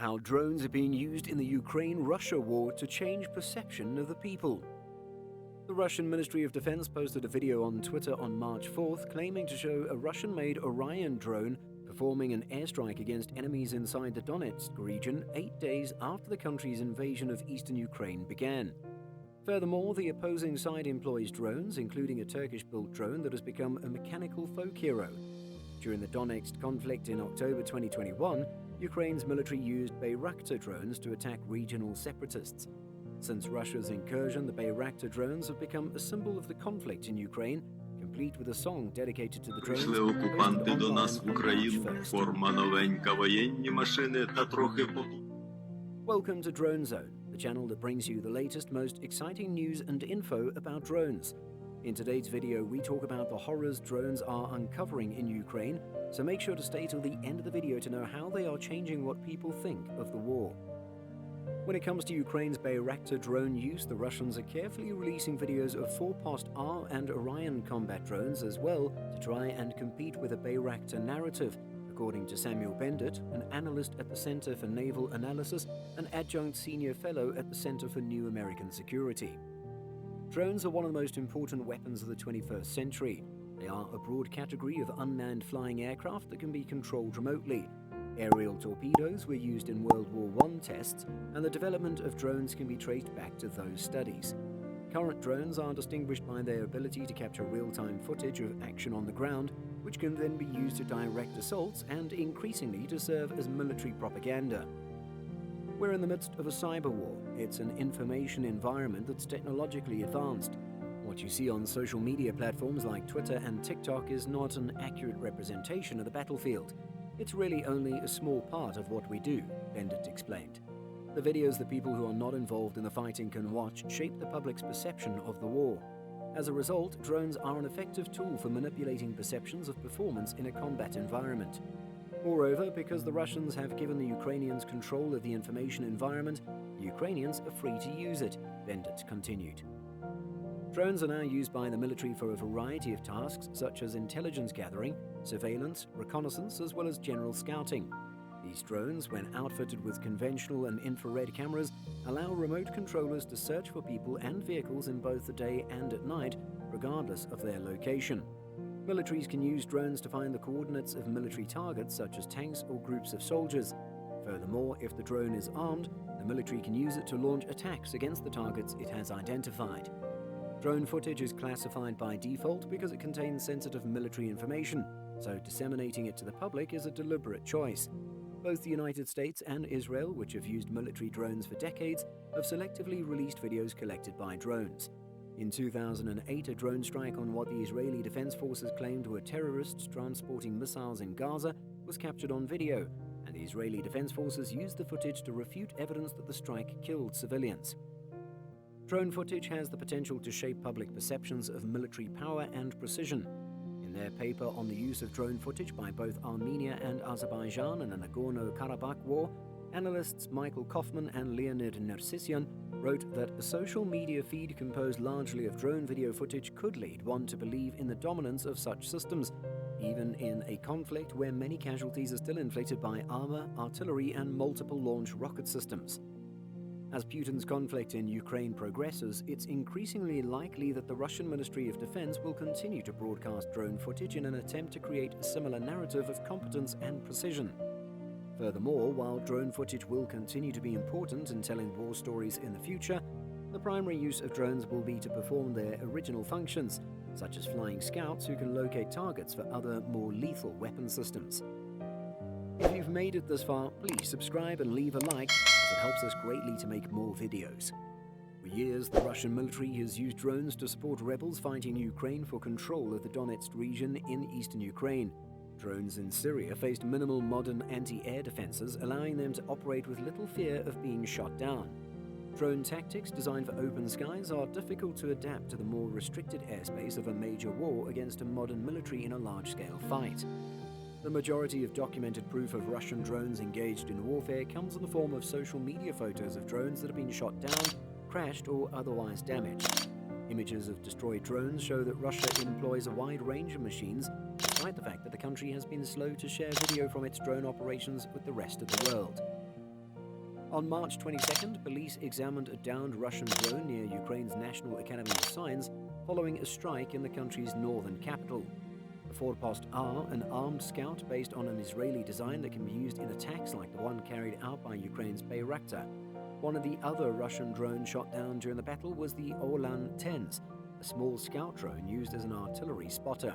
How drones are being used in the Ukraine-Russia war to change perception of the people. The Russian Ministry of Defense posted a video on Twitter on March 4th claiming to show a Russian-made Orion drone performing an airstrike against enemies inside the Donetsk region 8 days after the country's invasion of eastern Ukraine began. Furthermore, the opposing side employs drones, including a Turkish-built drone that has become a mechanical folk hero. During the Donetsk conflict in October 2021, Ukraine's military used Bayraktar drones to attack regional separatists. Since Russia's incursion, the Bayraktar drones have become a symbol of the conflict in Ukraine, complete with a song dedicated to the drones. Прийшли окупанти до нас в Україну, форма новенька, воєнні машини та трохи Welcome to Drone Zone, the channel that brings you the latest, most exciting news and info about drones. In today's video, we talk about the horrors drones are uncovering in Ukraine, so make sure to stay till the end of the video to know how they are changing what people think of the war. When it comes to Ukraine's Bayraktar drone use, the Russians are carefully releasing videos of Forpost R and Orion combat drones as well to try and compete with a Bayraktar narrative, according to Samuel Bendit, an analyst at the Center for Naval Analysis and adjunct senior fellow at the Center for New American Security. Drones are one of the most important weapons of the 21st century. They are a broad category of unmanned flying aircraft that can be controlled remotely. Aerial torpedoes were used in World War I tests, and the development of drones can be traced back to those studies. Current drones are distinguished by their ability to capture real-time footage of action on the ground, which can then be used to direct assaults and increasingly to serve as military propaganda. We're in the midst of a cyber war. It's an information environment that's technologically advanced. What you see on social media platforms like Twitter and TikTok is not an accurate representation of the battlefield. It's really only a small part of what we do, Bendit explained. The videos that people who are not involved in the fighting can watch shape the public's perception of the war. As a result, drones are an effective tool for manipulating perceptions of performance in a combat environment. Moreover, because the Russians have given the Ukrainians control of the information environment, the Ukrainians are free to use it, Bendit continued. Drones are now used by the military for a variety of tasks such as intelligence gathering, surveillance, reconnaissance, as well as general scouting. These drones, when outfitted with conventional and infrared cameras, allow remote controllers to search for people and vehicles in both the day and at night, regardless of their location. Militaries can use drones to find the coordinates of military targets such as tanks or groups of soldiers. Furthermore, if the drone is armed, the military can use it to launch attacks against the targets it has identified. Drone footage is classified by default because it contains sensitive military information, so disseminating it to the public is a deliberate choice. Both the United States and Israel, which have used military drones for decades, have selectively released videos collected by drones. In 2008, a drone strike on what the Israeli Defense Forces claimed were terrorists transporting missiles in Gaza was captured on video, and the Israeli Defense Forces used the footage to refute evidence that the strike killed civilians. Drone footage has the potential to shape public perceptions of military power and precision. In their paper on the use of drone footage by both Armenia and Azerbaijan in the Nagorno-Karabakh war, analysts Michael Kaufman and Leonid Nersisyan wrote that a social media feed composed largely of drone video footage could lead one to believe in the dominance of such systems, even in a conflict where many casualties are still inflicted by armor, artillery, and multiple launch rocket systems. As Putin's conflict in Ukraine progresses, it's increasingly likely that the Russian Ministry of Defense will continue to broadcast drone footage in an attempt to create a similar narrative of competence and precision. Furthermore, while drone footage will continue to be important in telling war stories in the future, the primary use of drones will be to perform their original functions, such as flying scouts who can locate targets for other, more lethal weapon systems. If you've made it this far, please subscribe and leave a like, as it helps us greatly to make more videos. For years, the Russian military has used drones to support rebels fighting Ukraine for control of the Donetsk region in eastern Ukraine. Drones in Syria faced minimal modern anti-air defenses, allowing them to operate with little fear of being shot down. Drone tactics designed for open skies are difficult to adapt to the more restricted airspace of a major war against a modern military in a large-scale fight. The majority of documented proof of Russian drones engaged in warfare comes in the form of social media photos of drones that have been shot down, crashed, or otherwise damaged. Images of destroyed drones show that Russia employs a wide range of machines, despite the fact that the country has been slow to share video from its drone operations with the rest of the world. On March 22nd, police examined a downed Russian drone near Ukraine's National Academy of Science following a strike in the country's northern capital. The Forpost R, an armed scout based on an Israeli design that can be used in attacks like the one carried out by Ukraine's Bayraktar. One of the other Russian drones shot down during the battle was the Orlan-10s, a small scout drone used as an artillery spotter.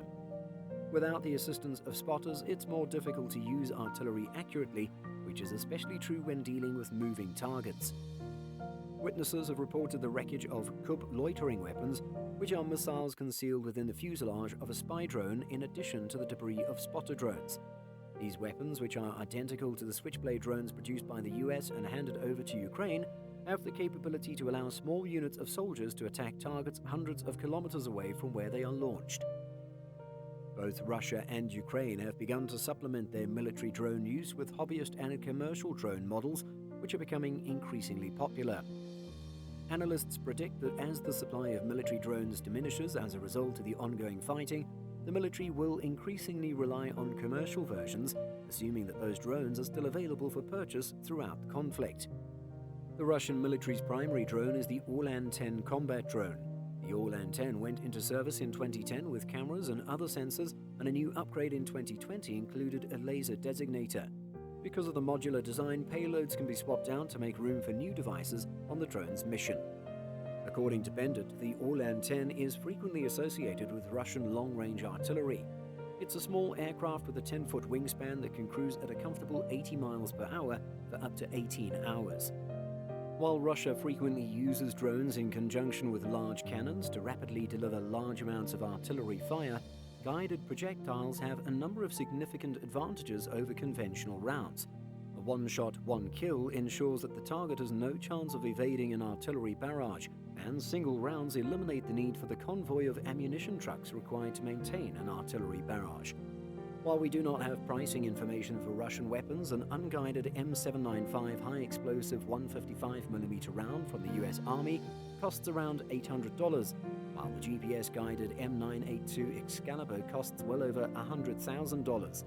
Without the assistance of spotters, it's more difficult to use artillery accurately, which is especially true when dealing with moving targets. Witnesses have reported the wreckage of Kup loitering weapons, which are missiles concealed within the fuselage of a spy drone in addition to the debris of spotter drones. These weapons, which are identical to the Switchblade drones produced by the US and handed over to Ukraine, have the capability to allow small units of soldiers to attack targets hundreds of kilometers away from where they are launched. Both Russia and Ukraine have begun to supplement their military drone use with hobbyist and commercial drone models, which are becoming increasingly popular. Analysts predict that as the supply of military drones diminishes as a result of the ongoing fighting, the military will increasingly rely on commercial versions, assuming that those drones are still available for purchase throughout the conflict. The Russian military's primary drone is the Orlan-10 combat drone. The Orlan-10 went into service in 2010 with cameras and other sensors, and a new upgrade in 2020 included a laser designator. Because of the modular design, payloads can be swapped out to make room for new devices on the drone's mission. According to Bendit, the Orlan-10 is frequently associated with Russian long-range artillery. It's a small aircraft with a 10-foot wingspan that can cruise at a comfortable 80 miles per hour for up to 18 hours. While Russia frequently uses drones in conjunction with large cannons to rapidly deliver large amounts of artillery fire, guided projectiles have a number of significant advantages over conventional rounds. A one-shot, one-kill ensures that the target has no chance of evading an artillery barrage, and single rounds eliminate the need for the convoy of ammunition trucks required to maintain an artillery barrage. While we do not have pricing information for Russian weapons, an unguided M795 high-explosive 155mm round from the US Army costs around $800, while the GPS-guided M982 Excalibur costs well over $100,000.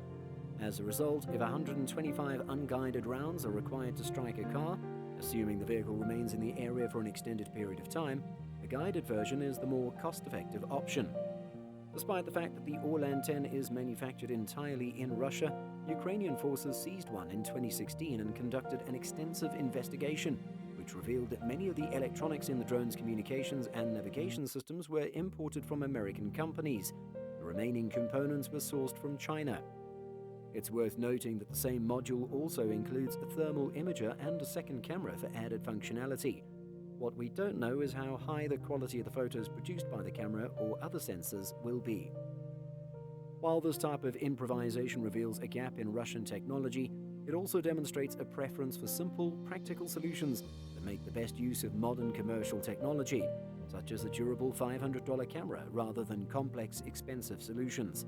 As a result, if 125 unguided rounds are required to strike a car, assuming the vehicle remains in the area for an extended period of time, the guided version is the more cost-effective option. Despite the fact that the Orlan-10 is manufactured entirely in Russia, Ukrainian forces seized one in 2016 and conducted an extensive investigation, which revealed that many of the electronics in the drone's communications and navigation systems were imported from American companies. The remaining components were sourced from China. It's worth noting that the same module also includes a thermal imager and a second camera for added functionality. What we don't know is how high the quality of the photos produced by the camera or other sensors will be. While this type of improvisation reveals a gap in Russian technology, it also demonstrates a preference for simple, practical solutions that make the best use of modern commercial technology, such as a durable $500 camera rather than complex, expensive solutions.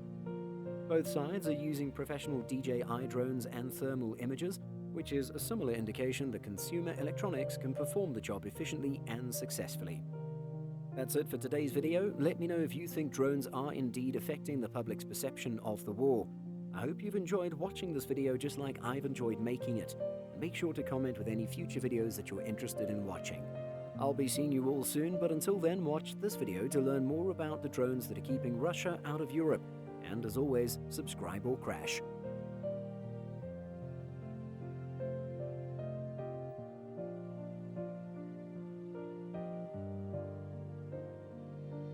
Both sides are using professional DJI drones and thermal imagers, which is a similar indication that consumer electronics can perform the job efficiently and successfully. That's it for today's video. Let me know if you think drones are indeed affecting the public's perception of the war. I hope you've enjoyed watching this video just like I've enjoyed making it. Make sure to comment with any future videos that you're interested in watching. I'll be seeing you all soon, but until then, watch this video to learn more about the drones that are keeping Russia out of Europe. And as always, subscribe or crash.